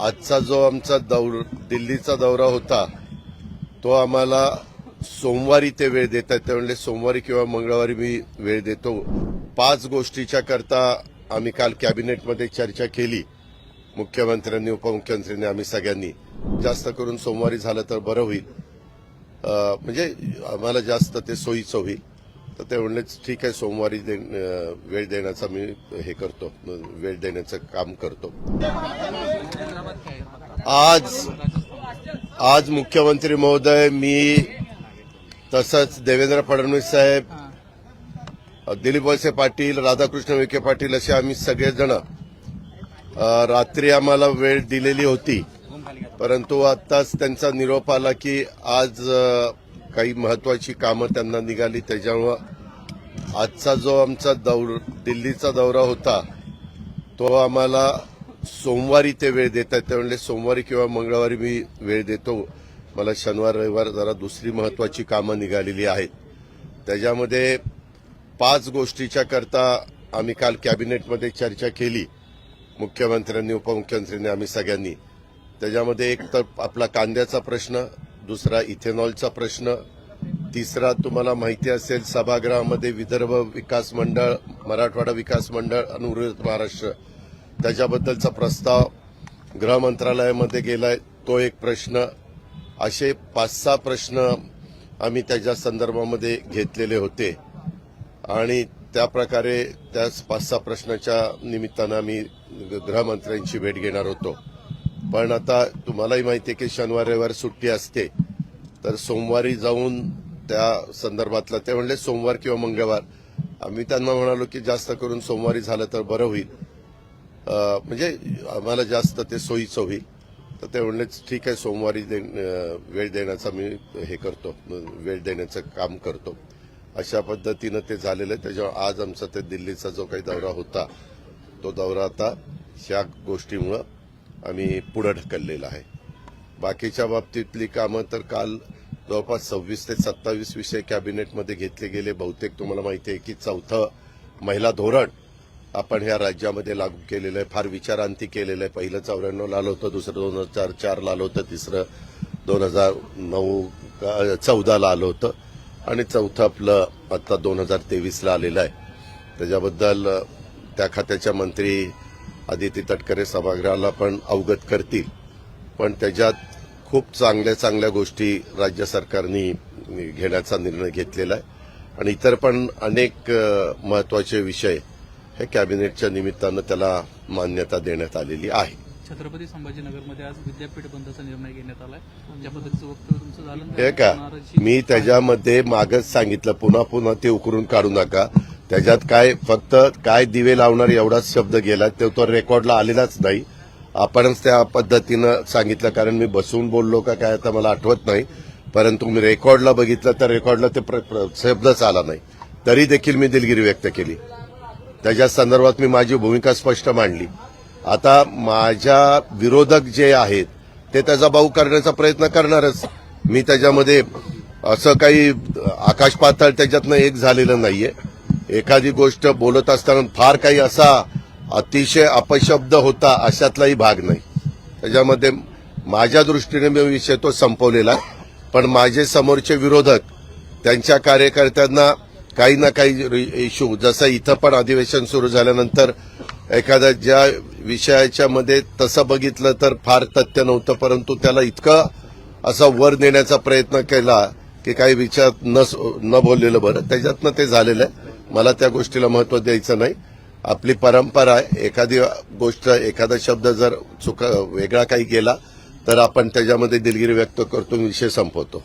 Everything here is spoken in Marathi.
आजचा जो आमचा दिल्लीचा दौरा होता तो आम्हाला सोमवारी ते वेळ देत आहेत. त्यामुळे सोमवारी किंवा मंगळवारी मी वेळ देतो. 5 गोष्टीच्या करता आम्ही काल कॅबिनेटमध्ये चर्चा केली. मुख्यमंत्र्यांनी, उपमुख्यमंत्र्यांनी, आम्ही सगळ्यांनी. जास्त करून सोमवारी झालं तर बरं होईल, म्हणजे आम्हाला जास्त ते सोयीचं होईल. तर ते म्हणलेच ठीक आहे, सोमवारी वेळ देण्याचा मी हे करतो, वेळ देण्याचं काम करतो. आज मुख्यमंत्री महोदय, मी तसंच देवेंद्र फडणवीस साहेब, दिलीप वळसे पाटील, राधाकृष्ण विखे पाटील असे आम्ही सगळेजण रात्री आम्हाला वेळ दिलेली होती. परंतु आत्ताच त्यांचा निरोप आला की आज काही महत्वाची कामं त्यांना निघाली. त्याच्यामुळं आजचा जो आमचा दिल्लीचा दौरा होता तो आम्हाला सोमवारी ते वेळ देत आहेत. त्यामुळे सोमवारी किंवा मंगळवारी मी वेळ देतो. मला शनिवार रविवार जरा दुसरी महत्वाची कामं निघालेली आहेत. त्याच्यामध्ये 5 गोष्टीच्या करता आम्ही काल कॅबिनेटमध्ये चर्चा केली. मुख्यमंत्र्यांनी, उपमुख्यमंत्र्यांनी, आम्ही सगळ्यांनी. त्याच्यामध्ये एक तर आपला कांद्याचा प्रश्न, दुसरा इथेनॉलचा प्रश्न, तिसरा तुम्हाला माहिती असेल सभागृहामध्ये विदर्भ विकास मंडळ, मराठवाडा विकास मंडळ आणि उर्वरित महाराष्ट्र त्याच्याबद्दलचा प्रस्ताव गृह मंत्रालयामध्ये गेलाय, तो एक प्रश्न. असे 5-6 प्रश्न आम्ही त्याच्या संदर्भामध्ये घेतलेले होते आणि त्याप्रकारे त्या 5-6 प्रश्नाच्या निमित्तानं आम्ही गृहमंत्र्यांची भेट घेणार होतो. पण आता तुम्हालाही माहिती आहे की शनिवार रविवार सुट्टी असते, तर सोमवारी जाऊन त्या संदर्भातला ते म्हणले सोमवार किंवा मंगळवार. आम्ही त्यांना म्हणालो की जास्त करून सोमवारी झालं तर बरं होईल, म्हणजे आम्हाला जास्त ते सोयीचं होईल. तर ते म्हणलेच ठीक आहे, सोमवारी वेळ देण्याचा मी हे करतो, वेळ देण्याचं काम करतो. अशा पद्धतीनं ते झालेलं आहे. त्याच्यावर आज आमचा ते दिल्लीचा जो काही दौरा होता तो दौरा आता ह्या गोष्टीमुळं आम्ही पुढे ढकललेला आहे. बाकीच्या बाबतीतली कामं तर काल जवळपास 26 ते 27 विषय कॅबिनेटमध्ये घेतले गेले. बहुतेक तुम्हाला माहिती आहे की 4थं महिला धोरण आपण ह्या राज्यामध्ये लागू केलेलं आहे. फार विचारांती केलेलं आहे. पहिलं 94 ला आलं होतं, दुसरं 2004 ला आलं होतं, तिसरं 2014 ला आलं होतं आणि 4थं आपलं आता 2023 ला आलेलं आहे. त्याच्याबद्दल त्या खात्याच्या मंत्री आदिती तटकरे सभागृहाला पण अवगत करतील. पण त्याच्यात खूप चांगल्या चांगल्या गोष्टी राज्य सरकारने घेण्याचा निर्णय घेतलेला आहे आणि इतर पण अनेक महत्वाचे विषय हे कॅबिनेटच्या निमित्तानं त्याला मान्यता देण्यात आलेली आहे. छत्रपती संभाजीनगरमध्ये आज विद्यापीठ बंदचा निर्णय घेण्यात आलाय. त्या पद्धतीचं वक्तव्य तुमचं झालं हे का, मी त्याच्यामध्ये मागच सांगितलं, पुन्हा पुन्हा ते उकरून काढू नका. त्याच्यात काय फक्त काय दिवे लावणार एवढाच शब्द गेला, तो रेकॉर्डला आलेलाच नाही. आपणच त्या पद्धतीनं सांगितलं, कारण मी बसून बोललो का काय आता मला आठवत नाही. परंतु मी रेकॉर्डला बघितलं तर रेकॉर्डला ते शब्दच आला नाही. तरी देखील मी दिलगिरी व्यक्त केली. त्याच्या संदर्भात मी माझी भूमिका स्पष्ट मांडली. आता माझ्या विरोधक जे आहेत ते त्याचा बाऊ करण्याचा प्रयत्न करणारच. मी त्याच्यामध्ये असं काही आकाश पाताळ त्याच्यातनं एक झालेलं नाहीये. एखादी गोष्ट बोलत असताना फार काही असा अतिशय अपशब्द होता अशातलाही भाग नाही. त्याच्यामध्ये माझ्या दृष्टीने मी विषय तो संपवलेला आहे. पण माझे समोरचे विरोधक त्यांच्या कार्यकर्त्यांना काही ना काही इश्यू, जसं इथं पण अधिवेशन सुरू झाल्यानंतर एखाद्या ज्या विषयाच्या मध्ये तसं बघितलं तर फार तथ्य नव्हतं, परंतु त्याला इतकं असा वर नेण्याचा प्रयत्न केला की काही विचार न बोललेलं बरं. त्याच्यातनं ते झालेलं आहे. मला त्या गोष्टीला महत्व द्यायचं नाही. आपली परंपरा आहे, एखादी गोष्ट, एखादा शब्द जर वेगळा काही गेला तर आपण त्याच्यामध्ये दिलगिरी व्यक्त करतो, विषय संपवतो.